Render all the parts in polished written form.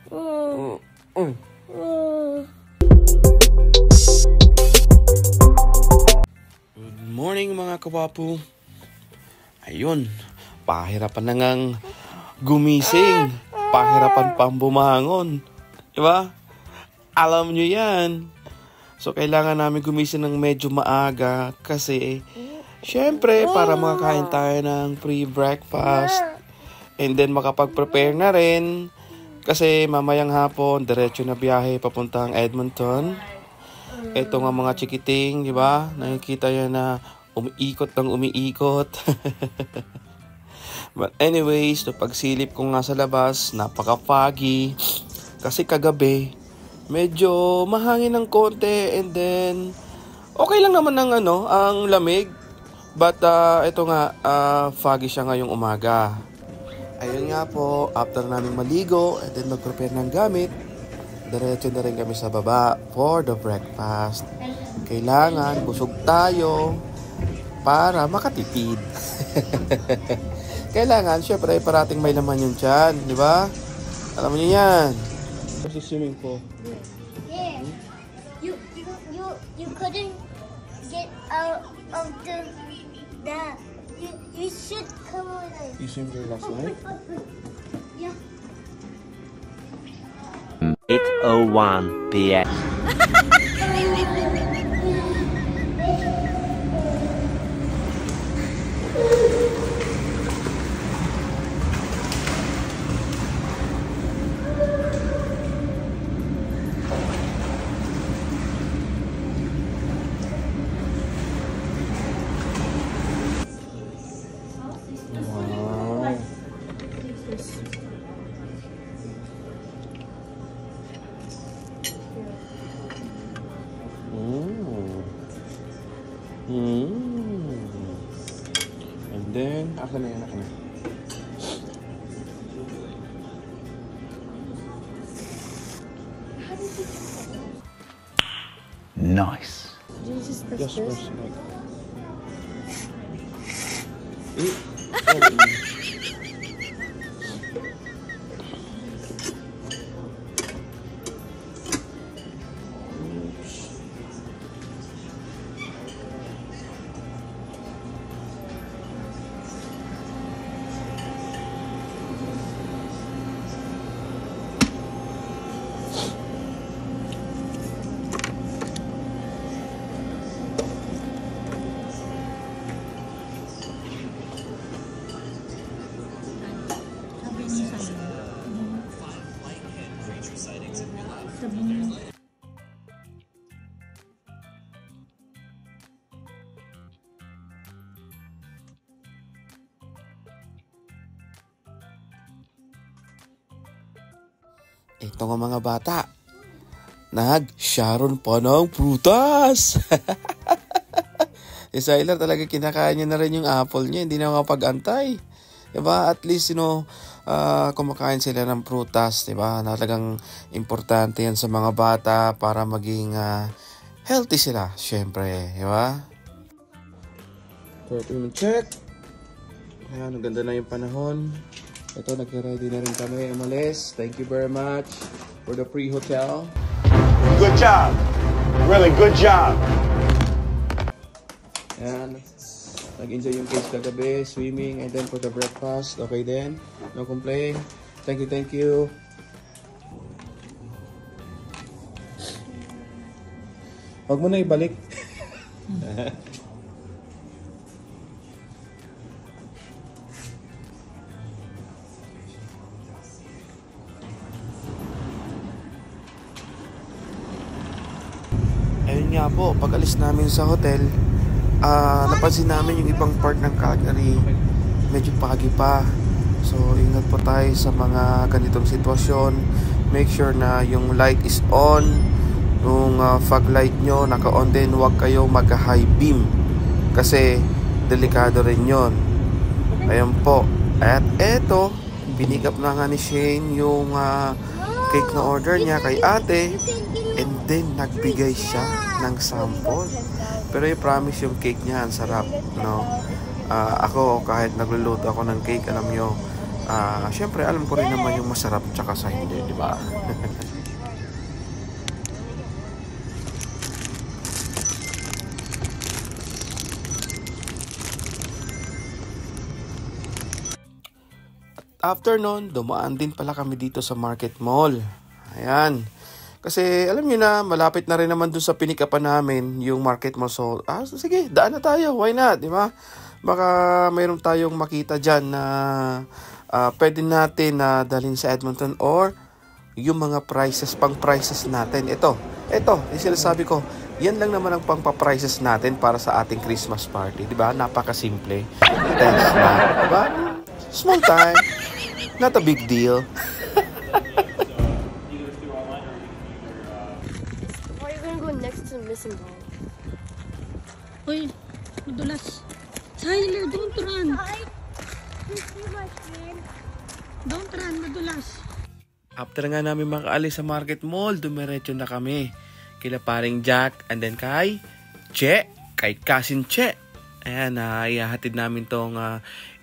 Good morning mga kawapo. Ayun, pahirapan na ngang gumising. Pahirapan pang bumangon. Diba? Alam nyo yan. So kailangan namin gumising ng medyo maaga kasi syempre para makakain tayo ng pre-breakfast. And then makapag-prepare na rin. Kasi mamayang hapon, diretso na biyahe papuntang Edmonton. Ito nga mga chikiting, di ba? Nakikita yan na umiikot ng umiikot. But anyways, no, pagsilip ko nga sa labas, napaka-foggy. Kasi kagabi, medyo mahangin ng konti. And then, okay lang naman ang lamig. But ito nga, foggy siya ngayong umaga. Ayun nga po, after namin maligo and then mag-prepare ng gamit, diretso na rin kami sa baba for the breakfast. Kailangan busog tayo para makatipid. Kailangan, syempre, parating may laman yung tiyan, di ba? Alam niyo yan. Kasi swimming po. Yeah. You couldn't get out of the you should come with us. You swim there last night? Yeah. 8:01 p.m. And then, akin na yan, akin na. Nice. Did you just press Just this? press like. Ito nga mga bata, nag-sharon pa ng prutas. Si Skylar talaga kinakain niya na rin yung apple niya, hindi na makapag-antay. Diba? At least, kumakain sila ng prutas, diba? Talagang importante yan sa mga bata para maging healthy sila, syempre, diba? Check. Ayan, ang ganda na yung panahon. Ito, nag-ready na rin kami umalis. Thank you very much for the free hotel. Good job. Really good job. Ayan. Nag-enjoy yung kids kagabi, swimming, and then for the breakfast. Okay then. No complaint. Thank you, thank you. Huwag mo na ibalik. Ayun nga po, pag alis namin sa hotel, napansin namin yung ibang part ng Calgary, medyo pagi pa. So, ingat po tayo sa mga ganitong sitwasyon. Make sure na yung light is on, yung fog light nyo naka-on din. Huwag kayo mag-high beam kasi delikado rin yon. Ayun po. At eto, pinick up na nga ni Shane yung cake na order niya kay ate. And then, nagbigay siya ng sample. Pero I promise yung cake niya, ang sarap, no? Ako, kahit nagluluto ako ng cake, alam nyo, syempre alam ko rin naman yung masarap tsaka sa hindi, di ba? After nun, dumaan din pala kami dito sa Market Mall. Ayan. Kasi alam niyo na, malapit na rin naman dun sa pinikapan namin yung Market Mall. So, sige, daan na tayo. Why not? Di ba? Baka mayroon tayong makita dyan na pwede natin na dalhin sa Edmonton or yung mga prices, pang prices natin. Ito, yung sinasabi ko, yan lang naman ang pang pa-prices natin para sa ating Christmas party. Di ba? Napakasimple. Thanks na. Di ba? Small time. Not a big deal. Or are you gonna go next to the missing ball? Uy, madulas. Tyler, don't run. You see my friend? Don't run, madulas. After nga namin makaalis sa Market Mall, dumiretso na kami. Kila paring Jack and then kay Che, kay Cousin Che. Ayan, ihahatid namin tong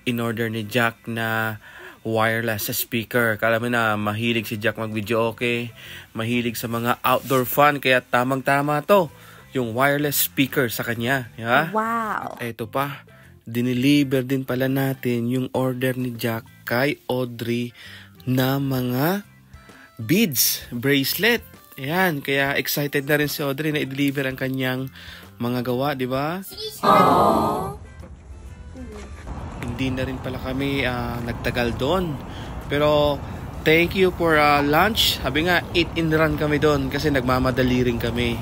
in-order ni Jack na wireless speaker. Kala mo na mahilig si Jack mag-video okay, mahilig sa mga outdoor fun, kaya tamang-tama to, yung wireless speaker sa kanya. Yeah? Wow. At eto pa, dineliver din pala natin yung order ni Jack kay Audrey na mga beads, bracelet. Ayan, kaya excited na rin si Audrey na i-deliver ang kanyang mga gawa, di ba? Hindi na rin pala kami nagtagal doon. Pero thank you for lunch. Sabi nga, eat and run kami doon kasi nagmamadali rin kami.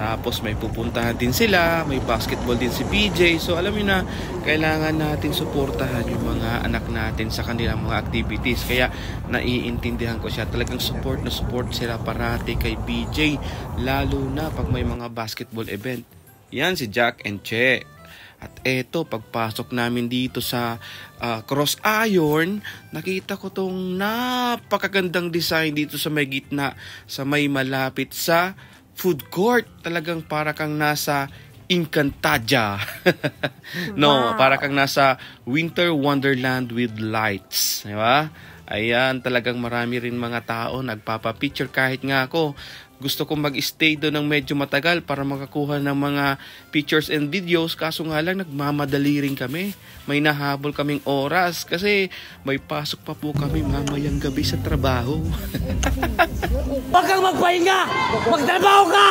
Tapos may pupuntahan din sila, may basketball din si PJ. So alam niyo na, kailangan natin suportahan yung mga anak natin sa kanilang mga activities. Kaya naiintindihan ko siya. Talagang support na support sila parati kay PJ. Lalo na pag may mga basketball event. Yan si Jack and Che. At eto, pagpasok namin dito sa cross iron, nakita ko tong napakagandang design dito sa may gitna, sa may malapit sa food court. Talagang para kang nasa Encantadia. No, para kang nasa Winter Wonderland with lights. Diba? Ayan, talagang marami rin mga tao nagpapapicture. Kahit nga ako, gusto kong mag-stay doon ng medyo matagal para makakuha ng mga pictures and videos. Kaso nga lang, nagmamadali rin kami. May nahabol kaming oras kasi may pasok pa po kami mamayang gabi sa trabaho. Huwag kang magpahinga! Magtrabaho ka!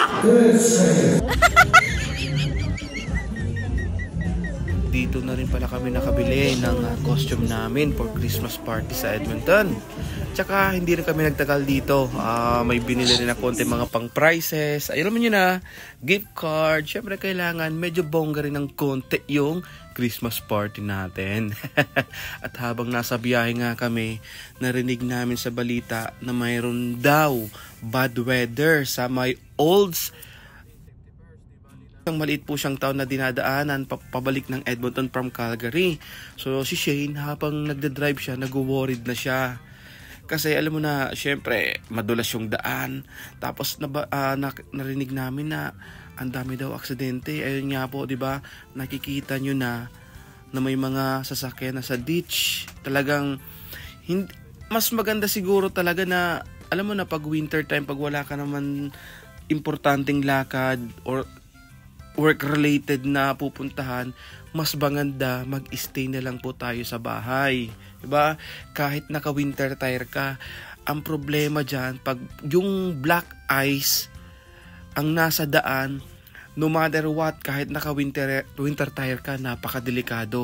Dito na rin pala kami nakabili ng costume namin for Christmas party sa Edmonton. Tsaka hindi rin kami nagtagal dito. May binili rin na konti mga pang prices. Ayun naman yun gift card. Syempre kailangan medyo bongga rin ng konti yung Christmas party natin. At habang nasa biyahe nga kami, narinig namin sa balita na mayroon daw bad weather sa may Olds. Maliit po siyang taon na dinadaanan pabalik ng Edmonton from Calgary. So si Shane, habang nagda-drive siya, nag-worried na siya. Kasi alam mo na, syempre, madulas yung daan. Tapos narinig namin na ang dami daw aksidente. Ayun nga po, 'di ba? Nakikita nyo na may mga sasakyan na sa ditch. Talagang mas maganda siguro talaga na, alam mo na, pag winter time, pag wala ka naman importanteng lakad or work-related na pupuntahan, mas maganda mag-stay na lang po tayo sa bahay. Diba? Kahit naka-winter tire ka, ang problema dyan, pag yung black ice ang nasa daan, no matter what, kahit naka-winter tire ka, napakadelikado.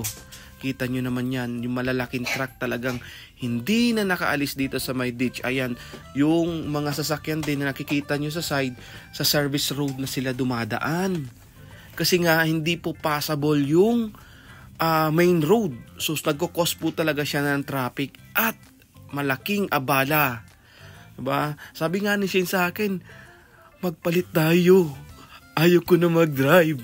Kita nyo naman yan, yung malalaking truck talagang hindi na nakaalis dito sa may ditch. Ayan, yung mga sasakyan din na nakikita nyo sa side, sa service road na sila dumadaan. Kasi nga, hindi po passable yung main road. So, nagkukos po talaga siya ng traffic at malaking abala. Diba? Sabi nga ni Shane sa akin, magpalit tayo. Ayaw ko na mag-drive.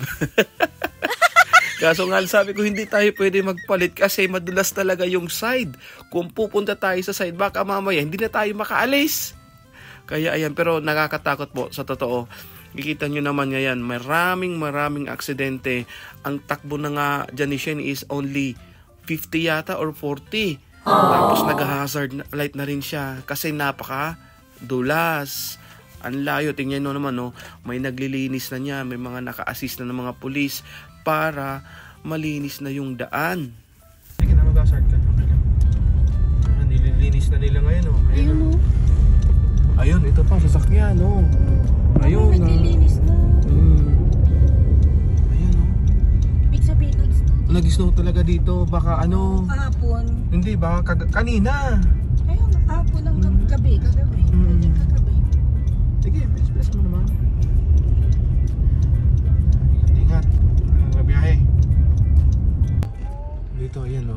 Kaso nga, sabi ko, hindi tayo pwede magpalit kasi madulas talaga yung side. Kung pupunta tayo sa side, baka mamaya hindi na tayo makaalis. Kaya ayan, pero nakakatakot po sa totoo. Kikita nyo naman ngayon, maraming aksidente. Ang takbo na nga dyan ni Shane is only 50 yata or 40. Tapos nag-hazard light na rin siya kasi napaka-dulas. Ang layo, tingnan nyo naman, no? May naglilinis na niya, may mga naka-assist na ng mga pulis para malinis na yung daan. Sige na, mag-hazard ka. Nililinis na nila ngayon, no? Ayun, no? Ayun, ito pa, sasakyan, no? Ayun, naglilinis na. Ayun, no? Big sabihin, Nag-snow talaga dito, baka ano? kahapon. Hindi, baka kanina. Ayun, kahapon ang gabi. Kagabi. Sige, bilis-bilis mo naman. Ingat. Mabiyahe. Dito, ayan o.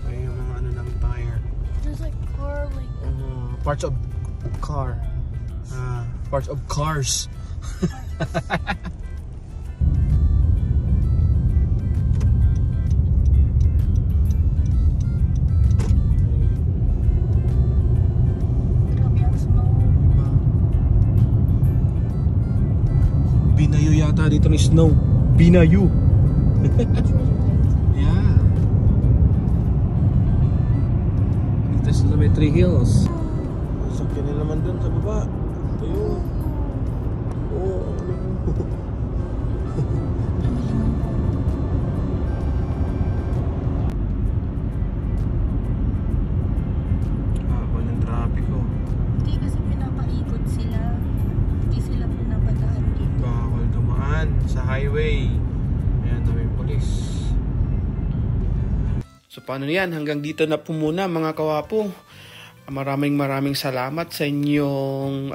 Ay, yung mga ano ng tire. There's like car, like Parts of car. Parts of cars. Grabe ang snow. Binayo yata dito ni Snow. Binayo. Yeah. Dito sa may Three Hills. Sakyan na naman dun sa baba. Ayun. Oo. Haba ng trapiko. Hindi kasi pinapaikot sila. Hindi sila pinapadaan dito. Bawal dumaan sa highway. Ayan, may polis. So paano yan? Hanggang dito na po muna mga kawapo. Maraming salamat sa inyong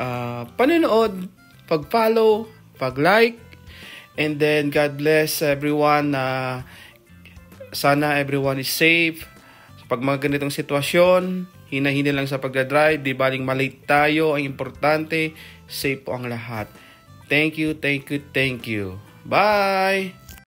panonood, pag-follow, pag-like, and then God bless everyone. Sana everyone is safe. Pag mga ganitong sitwasyon, hina-hina lang sa pagdadrive, di baling malate tayo. Ang importante, safe po ang lahat. Thank you. Bye!